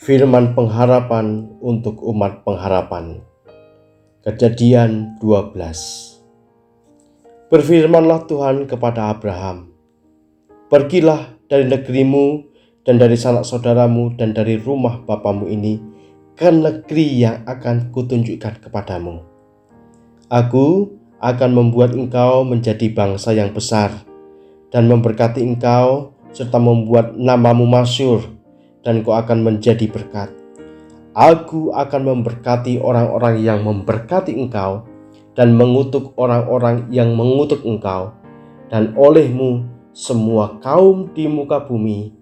Firman pengharapan untuk umat pengharapan. Kejadian 12. Berfirmanlah Tuhan kepada Abraham, "Pergilah dari negerimu dan dari sanak saudaramu dan dari rumah bapamu ini ke negeri yang akan kutunjukkan kepadamu. Aku akan membuat engkau menjadi bangsa yang besar dan memberkati engkau serta membuat namamu masyhur, dan kau akan menjadi berkat. Aku akan memberkati orang-orang yang memberkati engkau dan mengutuk orang-orang yang mengutuk engkau, dan olehmu semua kaum di muka bumi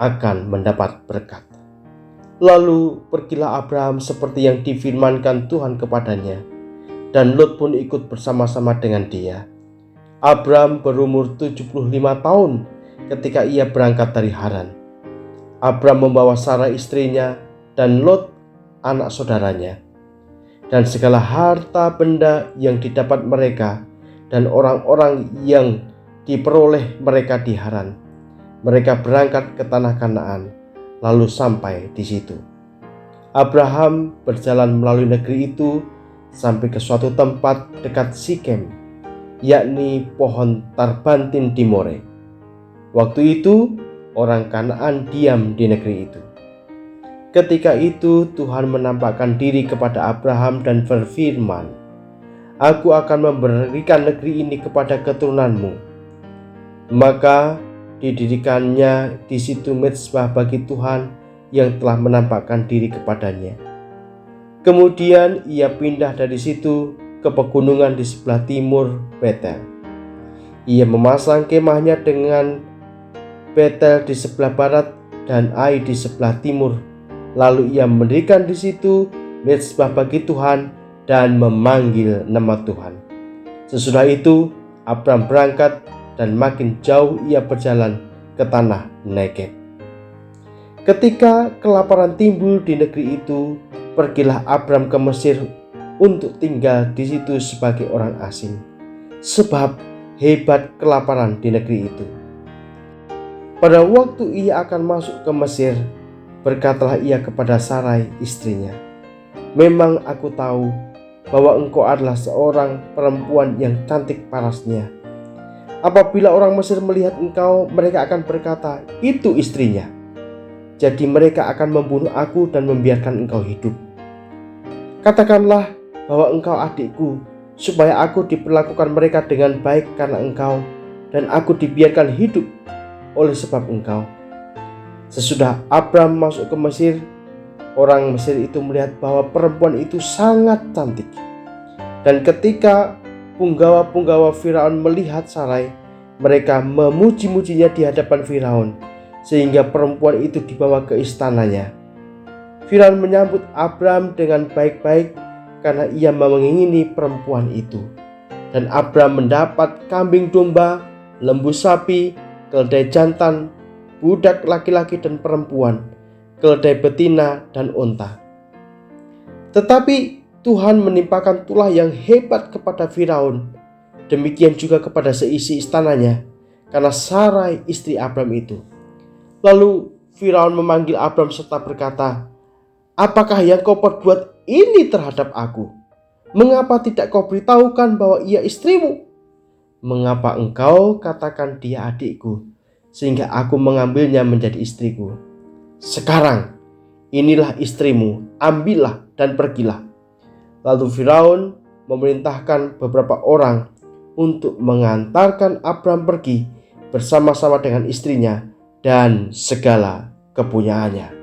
akan mendapat berkat." Lalu pergilah Abraham seperti yang difirmankan Tuhan kepadanya, dan Lot pun ikut bersama-sama dengan dia. Abraham berumur 75 tahun ketika ia berangkat dari Haran. Abraham membawa Sarai istrinya dan Lot anak saudaranya, dan segala harta benda yang didapat mereka dan orang-orang yang diperoleh mereka di Haran. Mereka berangkat ke tanah Kanaan, lalu sampai di situ. Abraham berjalan melalui negeri itu sampai ke suatu tempat dekat Sikem, yakni pohon tarbantin di More. Waktu itu orang Kanaan diam di negeri itu. Ketika itu Tuhan menampakkan diri kepada Abraham dan berfirman, "Aku akan memberikan negeri ini kepada keturunanmu." Maka didirikannya di situ mezbah bagi Tuhan yang telah menampakkan diri kepadanya. Kemudian ia pindah dari situ ke pegunungan di sebelah timur Betel. Ia memasang kemahnya dengan Betel di sebelah barat dan Ai di sebelah timur. Lalu ia mendirikan di situ mezbah bagi Tuhan dan memanggil nama Tuhan. Sesudah itu Abraham berangkat dan makin jauh ia berjalan ke tanah Negeb. Ketika kelaparan timbul di negeri itu, pergilah Abraham ke Mesir untuk tinggal di situ sebagai orang asing, sebab hebat kelaparan di negeri itu. Pada waktu ia akan masuk ke Mesir, berkatalah ia kepada Sarai istrinya, "Memang aku tahu bahwa engkau adalah seorang perempuan yang cantik parasnya. Apabila orang Mesir melihat engkau, mereka akan berkata, 'Itu istrinya.' Jadi mereka akan membunuh aku dan membiarkan engkau hidup. Katakanlah bahwa engkau adikku, supaya aku diperlakukan mereka dengan baik karena engkau, dan aku dibiarkan hidup oleh sebab engkau." Sesudah Abraham masuk ke Mesir, orang Mesir itu melihat bahwa perempuan itu sangat cantik. Dan ketika punggawa-punggawa Firaun melihat Sarai, mereka memuji-mujinya di hadapan Firaun, sehingga perempuan itu dibawa ke istananya. Firaun menyambut Abraham dengan baik-baik karena ia mengingini perempuan itu. Dan Abraham mendapat kambing domba, lembu sapi, keledai jantan, budak laki-laki dan perempuan, keledai betina dan unta. Tetapi Tuhan menimpakan tulah yang hebat kepada Firaun, demikian juga kepada seisi istananya, karena Sarai istri Abraham itu. Lalu Firaun memanggil Abraham serta berkata, "Apakah yang kau perbuat ini terhadap aku? Mengapa tidak kau beritahukan bahwa ia istrimu? Mengapa engkau katakan dia adikku, sehingga aku mengambilnya menjadi istriku? Sekarang inilah istrimu, ambillah dan pergilah." Lalu Firaun memerintahkan beberapa orang untuk mengantarkan Abraham pergi bersama-sama dengan istrinya dan segala kepunyaannya.